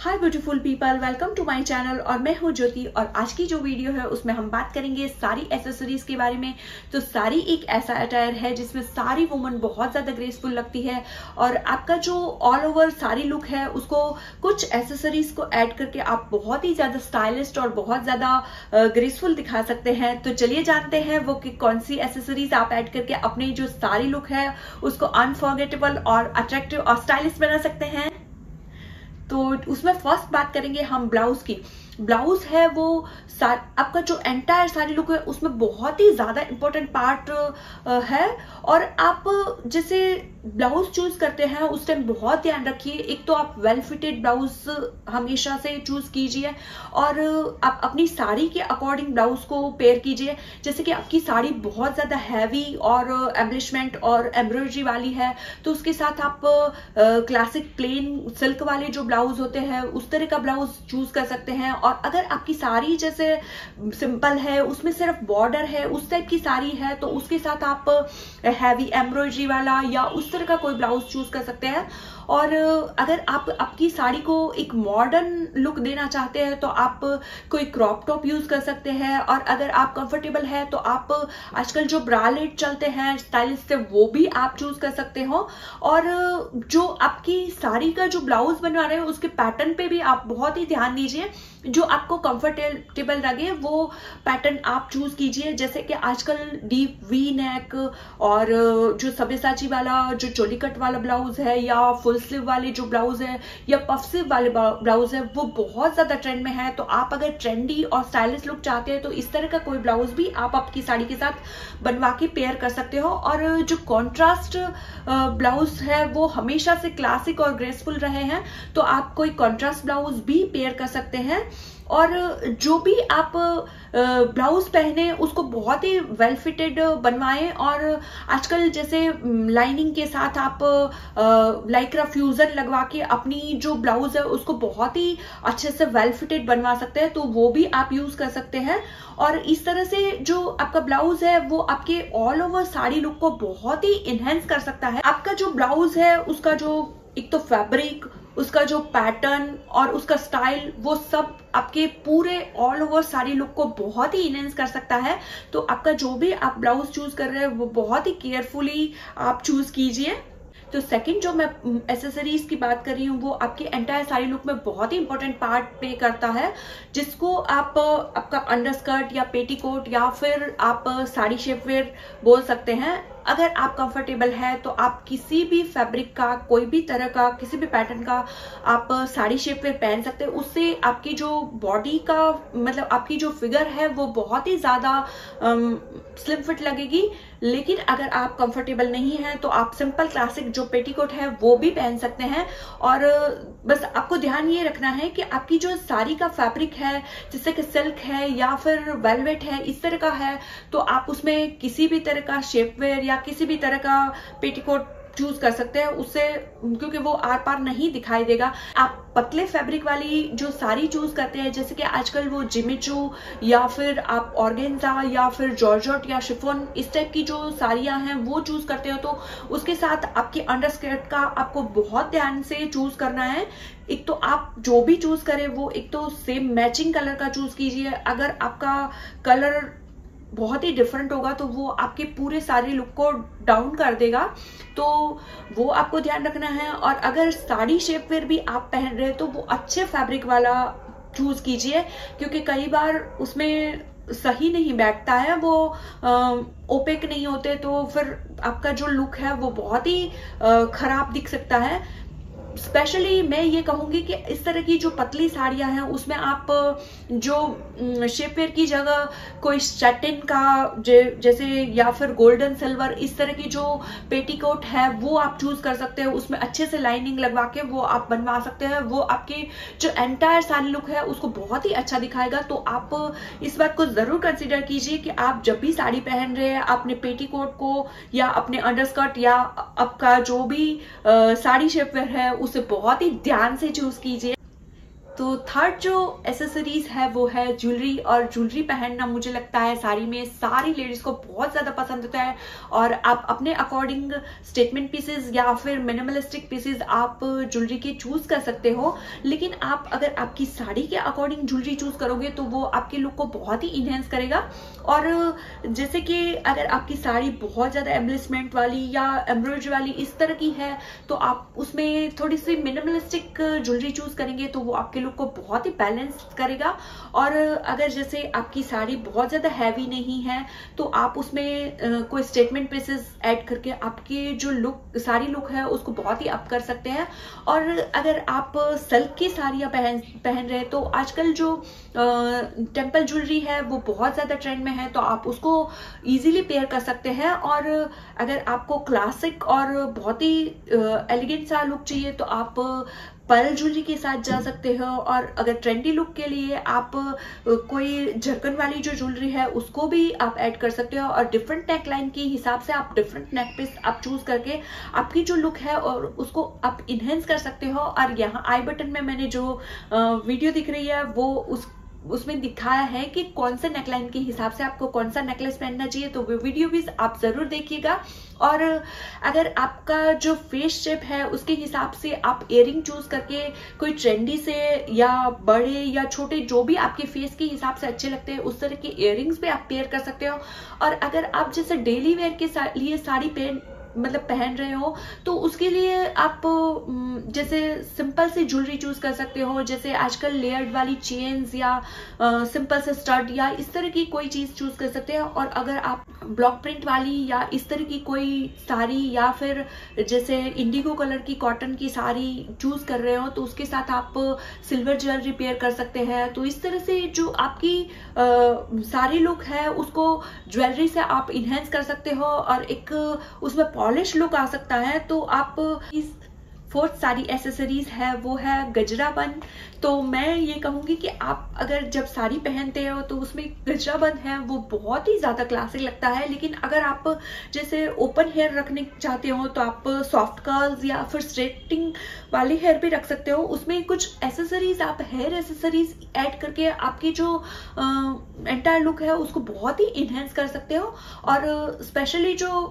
Hi beautiful people, welcome to my channel. और मैं हूँ ज्योति और आज की जो वीडियो है उसमें हम बात करेंगे सारी एसेसरीज के बारे में। तो सारी एक ऐसा अटायर है जिसमें सारी वुमन बहुत ज्यादा ग्रेसफुल लगती है और आपका जो ऑल ओवर सारी लुक है उसको कुछ एसेसरीज को ऐड करके आप बहुत ही ज्यादा स्टाइलिस्ट और बहुत ज्यादा ग्रेसफुल दिखा सकते हैं। तो चलिए जानते हैं वो कि कौन सी एसेसरीज आप ऐड करके अपनी जो सारी लुक है उसको अनफॉरगेटेबल और अट्रैक्टिव और स्टाइलिश बना सकते हैं। तो उसमें फर्स्ट बात करेंगे हम ब्लाउज की। ब्लाउज है वो आपका जो एंटायर सारी लुक है उसमें बहुत ही ज्यादा इंपॉर्टेंट पार्ट है। और आप जैसे ब्लाउज चूज करते हैं उस टाइम बहुत ध्यान रखिए, एक तो आप वेल फिटेड ब्लाउज हमेशा से चूज कीजिए और आप अपनी साड़ी के अकॉर्डिंग ब्लाउज को पेयर कीजिए। जैसे कि आपकी साड़ी बहुत ज्यादा हैवी और एम्बलिशमेंट और एम्ब्रॉयडरी वाली है तो उसके साथ आप क्लासिक प्लेन सिल्क वाले जो ब्लाउज होते हैं उस तरह का ब्लाउज चूज कर सकते हैं। और अगर आपकी साड़ी जैसे सिंपल है उसमें सिर्फ बॉर्डर है उस टाइप की साड़ी है तो उसके साथ आप हैवी एम्ब्रॉयडरी वाला या उस तरह का कोई ब्लाउज चूज कर सकते हैं। और अगर आप आपकी साड़ी को एक मॉडर्न लुक देना चाहते हैं तो आप कोई क्रॉप टॉप यूज कर सकते हैं। और अगर आप कंफर्टेबल है तो आप आजकल जो ब्रालेट चलते हैं स्टाइलिश से वो भी आप चूज कर सकते हो। और जो आपकी साड़ी का जो ब्लाउज बनवा रहे हो उसके पैटर्न पे भी आप बहुत ही ध्यान दीजिए, जो आपको कंफर्टेबल लगे वो पैटर्न आप चूज कीजिए। जैसे कि आजकल डीप वी नेक और जो सब्यसाची वाला जो चोली कट वाला ब्लाउज है या फुल स्लीव वाले जो ब्लाउज है या पफ स्लीव वाले ब्लाउज है वो बहुत ज्यादा ट्रेंड में है। तो आप अगर ट्रेंडी और स्टाइलिश लुक चाहते हैं तो इस तरह का कोई ब्लाउज भी आप आपकी साड़ी के साथ बनवा के पेयर कर सकते हो। और जो कॉन्ट्रास्ट ब्लाउज है वो हमेशा से क्लासिक और ग्रेसफुल रहे हैं तो आप कोई कॉन्ट्रास्ट ब्लाउज भी पेयर कर सकते हैं। और जो भी आप ब्लाउज पहने उसको बहुत ही वेल फिटेड बनवाएं। और आजकल जैसे लाइनिंग के साथ आप लाइक्रा फ्यूजन लगवा के अपनी जो ब्लाउज है उसको बहुत ही अच्छे से वेल फिटेड बनवा सकते हैं तो वो भी आप यूज कर सकते हैं। और इस तरह से जो आपका ब्लाउज है वो आपके ऑल ओवर साड़ी लुक को बहुत ही इनहेंस कर सकता है। आपका जो ब्लाउज है उसका जो एक तो फैब्रिक, उसका जो पैटर्न और उसका स्टाइल वो सब आपके पूरे ऑल ओवर साड़ी लुक को बहुत ही इनहेंस कर सकता है। तो आपका जो भी आप ब्लाउज चूज कर रहे हैं वो बहुत ही केयरफुली आप चूज कीजिए। तो सेकंड जो मैं एसेसरीज की बात कर रही हूँ वो आपके एंटायर साड़ी लुक में बहुत ही इंपॉर्टेंट पार्ट प्ले करता है, जिसको आप आपका अंडरस्कर्ट या पेटीकोट या फिर आप साड़ी शेपवेयर बोल सकते हैं। अगर आप कंफर्टेबल है तो आप किसी भी फैब्रिक का कोई भी तरह का किसी भी पैटर्न का आप साड़ी शेपवेयर पहन सकते हैं। उससे आपकी जो बॉडी का मतलब आपकी जो फिगर है वो बहुत ही ज्यादा स्लिम फिट लगेगी। लेकिन अगर आप कंफर्टेबल नहीं है तो आप सिंपल क्लासिक जो पेटीकोट है वो भी पहन सकते हैं। और बस आपको ध्यान ये रखना है कि आपकी जो साड़ी का फैब्रिक है जैसे कि सिल्क है या फिर वेलवेट है इस तरह का है तो आप उसमें किसी भी तरह का शेपवेयर या किसी भी तरह का पेटीकोट चूज कर सकते हैं उससे, क्योंकि वो आर पार नहीं दिखाई देगा। आप पतले फैब्रिक वाली जो साड़ी चूज करते हैं जैसे कि आजकल वो जिमिचू या फिर आप ऑर्गेन्जा या फिर जॉर्जेट या शिफॉन इस टाइप की जो साड़ियां हैं वो चूज करते हो तो उसके साथ आपकी अंडरस्कर्ट का आपको बहुत ध्यान से चूज करना है। एक तो आप जो भी चूज करें वो एक तो सेम मैचिंग कलर का चूज कीजिए। अगर आपका कलर बहुत ही डिफरेंट होगा तो वो आपके पूरे सारी लुक को डाउन कर देगा, तो वो आपको ध्यान रखना है। और अगर साड़ी शेपवेयर भी आप पहन रहे हैं तो वो अच्छे फैब्रिक वाला चूज कीजिए, क्योंकि कई बार उसमें सही नहीं बैठता है, वो ओपेक नहीं होते तो फिर आपका जो लुक है वो बहुत ही खराब दिख सकता है। स्पेशली मैं ये कहूंगी कि इस तरह की जो पतली साड़ियां हैं उसमें आप जो शेपवेयर की जगह कोई सैटिन का जैसे या फिर गोल्डन सिल्वर इस तरह की जो पेटीकोट है वो आप चूज कर सकते हैं। उसमें अच्छे से लाइनिंग लगवा के वो आप बनवा सकते हैं, वो आपके जो एंटायर साड़ी लुक है उसको बहुत ही अच्छा दिखाएगा। तो आप इस बात को जरूर कंसिडर कीजिए कि आप जब भी साड़ी पहन रहे हैं अपने पेटीकोट को या अपने अंडरस्कर्ट या आपका जो भी साड़ी शेपवेयर है उसे बहुत ही ध्यान से चूज कीजिए। तो थर्ड जो एसेसरीज है वो है ज्वेलरी, और ज्वेलरी पहनना मुझे लगता है साड़ी में सारी लेडीज को बहुत ज्यादा पसंद होता है। और आप अपने अकॉर्डिंग स्टेटमेंट पीसेस या फिर मिनिमलिस्टिक पीसेस आप ज्वेलरी के चूज कर सकते हो, लेकिन आप अगर आपकी साड़ी के अकॉर्डिंग ज्वेलरी चूज करोगे तो वो आपके लुक को बहुत ही इनहेंस करेगा। और जैसे कि अगर आपकी साड़ी बहुत ज्यादा एम्बलिशमेंट वाली या एम्ब्रॉयडरी वाली इस तरह की है तो आप उसमें थोड़ी सी मिनिमलिस्टिक ज्वेलरी चूज करेंगे तो वो आपके लुक को बहुत ही बैलेंस करेगा। और अगर जैसे आपकी साड़ी बहुत ज्यादा हैवी नहीं है तो आप उसमें कोई स्टेटमेंट पीसेस ऐड करके आपके जो लुक साड़ी लुक है उसको बहुत ही अप कर सकते हैं। और अगर आप सिल्क की साड़ियां पहन रहे हैं तो आजकल जो टेम्पल ज्वेलरी है वो बहुत ज्यादा ट्रेंड में है, तो आप उसको इजीली पेयर कर सकते हैं। और अगर आपको क्लासिक और बहुत ही एलिगेंट सा लुक चाहिए तो आप पर्ल ज्वेलरी के साथ जा सकते हो। और अगर ट्रेंडी लुक के लिए आप कोई झरकन वाली जो ज्वेलरी है उसको भी आप ऐड कर सकते हो। और डिफरेंट नेक लाइन के हिसाब से आप डिफरेंट नेक पीस आप चूज करके आपकी जो लुक है और उसको आप इनहेंस कर सकते हो। और यहाँ आई बटन में मैंने जो वीडियो दिख रही है वो उसमें दिखाया है कि कौन सा नेकलाइन के हिसाब से आपको कौन सा नेकलेस पहनना चाहिए, तो वो वीडियो भी आप जरूर देखिएगा। और अगर आपका जो फेस शेप है उसके हिसाब से आप इयरिंग चूज करके कोई ट्रेंडी से या बड़े या छोटे जो भी आपके फेस के हिसाब से अच्छे लगते हैं उस तरह के इयरिंग्स भी आप पेयर कर सकते हो। और अगर आप जैसे डेली वेयर के लिए साड़ी पहन रहे हो तो उसके लिए आप जैसे सिंपल सी ज्वेलरी चूज कर सकते हो, जैसे आजकल लेयर्ड वाली चेन्स या सिंपल से स्टड या इस तरह की कोई चीज चूज कर सकते हो। और अगर आप ब्लॉक प्रिंट वाली या इस तरह की कोई साड़ी या फिर जैसे इंडिगो कलर की कॉटन की साड़ी चूज कर रहे हो तो उसके साथ आप सिल्वर ज्वेलरी पेयर कर सकते हैं। तो इस तरह से जो आपकी सारी लुक है उसको ज्वेलरी से आप इनहेंस कर सकते हो और एक उसमें पॉलिश लुक आ सकता है। तो आप इस फोर्थ साड़ी एसेसरीज है वो है गजरा बन। तो मैं ये कहूंगी कि आप अगर जब साड़ी पहनते हो तो उसमें गजरा बन है वो बहुत ही ज्यादा क्लासिक लगता है, लेकिन अगर आप जैसे ओपन हेयर रखने चाहते हो तो आप सॉफ्ट कर्ल्स या फिर स्ट्रेटिंग वाली हेयर भी रख सकते हो। उसमें कुछ एसेसरीज आप हेयर एसेसरीज ऐड करके आपकी जो एंटायर लुक है उसको बहुत ही इनहेंस कर सकते हो। और स्पेशली जो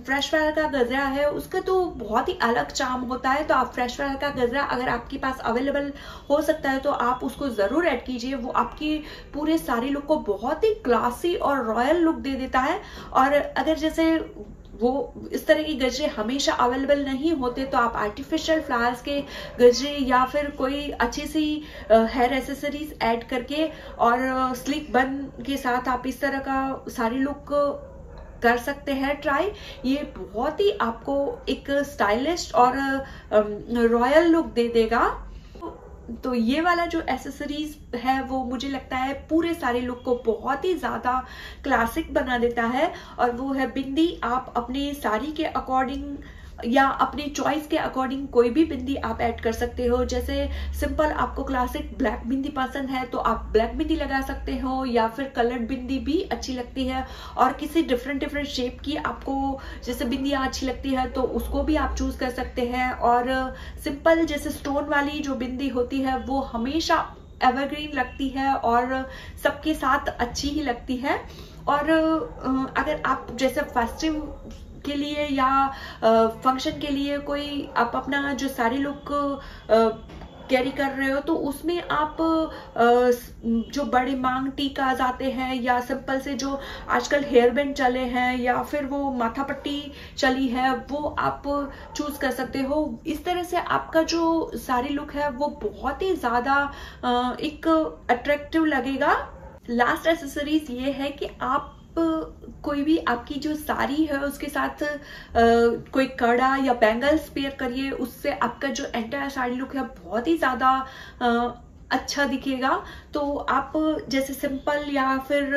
फ्रेश वायर का गजरा है उसका तो बहुत ही अलग चार्म होता है, तो आप फ्रेश वायर का गजरा अगर आपके पास अवेलेबल हो सकता है तो आप उसको जरूर ऐड कीजिए। वो आपकी पूरे सारी लुक को बहुत ही क्लासी और रॉयल लुक दे देता है। और अगर जैसे वो इस तरह के गजरे हमेशा अवेलेबल नहीं होते तो आप आर्टिफिशियल फ्लावर्स के गजरे या फिर कोई अच्छी सी हेयर एसेसरीज ऐड करके और स्लिक बन के साथ आप इस तरह का सारी लुक कर सकते हैं ट्राई। ये बहुत ही आपको एक स्टाइलिश और रॉयल लुक दे देगा। तो ये वाला जो एसेसरीज है वो मुझे लगता है पूरे सारे लुक को बहुत ही ज्यादा क्लासिक बना देता है। और वो है बिंदी। आप अपनी साड़ी के अकॉर्डिंग या अपनी चॉइस के अकॉर्डिंग कोई भी बिंदी आप ऐड कर सकते हो। जैसे सिंपल आपको क्लासिक ब्लैक बिंदी पसंद है तो आप ब्लैक बिंदी लगा सकते हो, या फिर कलर्ड बिंदी भी अच्छी लगती है। और किसी डिफरेंट शेप की आपको जैसे बिंदियां अच्छी लगती है तो उसको भी आप चूज कर सकते हैं। और सिंपल जैसे स्टोन वाली जो बिंदी होती है वो हमेशा एवरग्रीन लगती है और सबके साथ अच्छी ही लगती है। और अगर आप जैसे फेस्टिव के लिए या फंक्शन के लिए कोई आप अपना जो सारी लुक कैरी कर रहे हो तो उसमें आप जो बड़े मांग टीकाज आते हैं या सिंपल से जो आजकल हेयर बैंड चले हैं या फिर वो माथा पट्टी चली है वो आप चूज कर सकते हो। इस तरह से आपका जो सारी लुक है वो बहुत ही ज्यादा एक अट्रैक्टिव लगेगा। लास्ट एक्सेसरीज ये है कि आप कोई भी आपकी जो साड़ी है उसके साथ कोई कड़ा या बैंगल्स पेयर करिए, उससे आपका जो एंटायर साड़ी लुक है बहुत ही ज्यादा अच्छा दिखेगा। तो आप जैसे सिंपल या फिर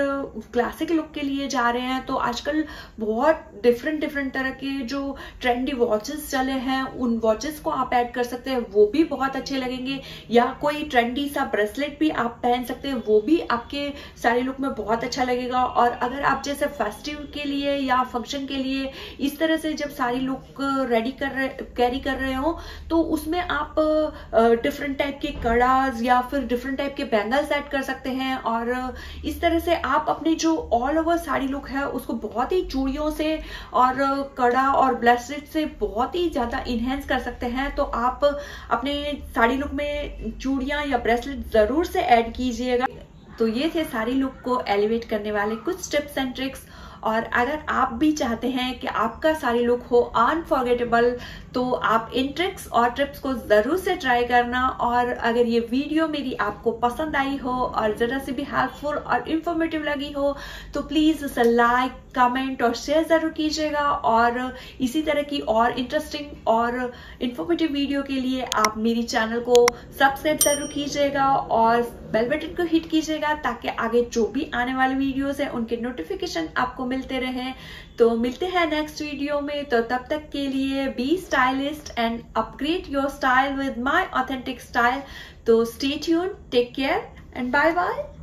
क्लासिक लुक के लिए जा रहे हैं तो आजकल बहुत डिफरेंट तरह के जो ट्रेंडी वॉचेस चले हैं उन वॉचेस को आप ऐड कर सकते हैं, वो भी बहुत अच्छे लगेंगे। या कोई ट्रेंडी सा ब्रेसलेट भी आप पहन सकते हैं, वो भी आपके साड़ी लुक में बहुत अच्छा लगेगा। और अगर आप जैसे फेस्टिव के लिए या फंक्शन के लिए इस तरह से जब साड़ी लुक कैरी कर रहे हो तो उसमें आप डिफरेंट टाइप के कड़ाज या फिर डिफरेंट टाइप के बैंगल्स ऐड कर सकते हैं। और इस तरह से आप अपने जो ऑल ओवर साड़ी लुक है उसको बहुत ही चूड़ियों से और कड़ा और ब्रेसलेट से बहुत ही ज्यादा इनहेंस कर सकते हैं। तो आप अपने साड़ी लुक में चूड़ियां या ब्रेसलेट जरूर से ऐड कीजिएगा। तो ये थे साड़ी लुक को एलिवेट करने वाले कुछ टिप्स एंड ट्रिक्स। और अगर आप भी चाहते हैं कि आपका साड़ी लुक हो अनफॉरगेटेबल, तो आप इन ट्रिक्स और टिप्स को जरूर से ट्राई करना। और अगर ये वीडियो मेरी आपको पसंद आई हो और जरा सी भी हेल्पफुल और इंफॉर्मेटिव लगी हो तो प्लीज इसे लाइक, कमेंट और शेयर जरूर कीजिएगा। और इसी तरह की और इंटरेस्टिंग और इंफॉर्मेटिव वीडियो के लिए आप मेरी चैनल को सब्सक्राइब जरूर कीजिएगा और बेल बटन को हिट कीजिएगा ताकि आगे जो भी आने वाले वीडियोस है उनके नोटिफिकेशन आपको मिलते रहे। तो मिलते हैं नेक्स्ट वीडियो में। तो तब तक के लिए be stylist and upgrade your style with my authentic style. तो stay tuned, take care and bye bye.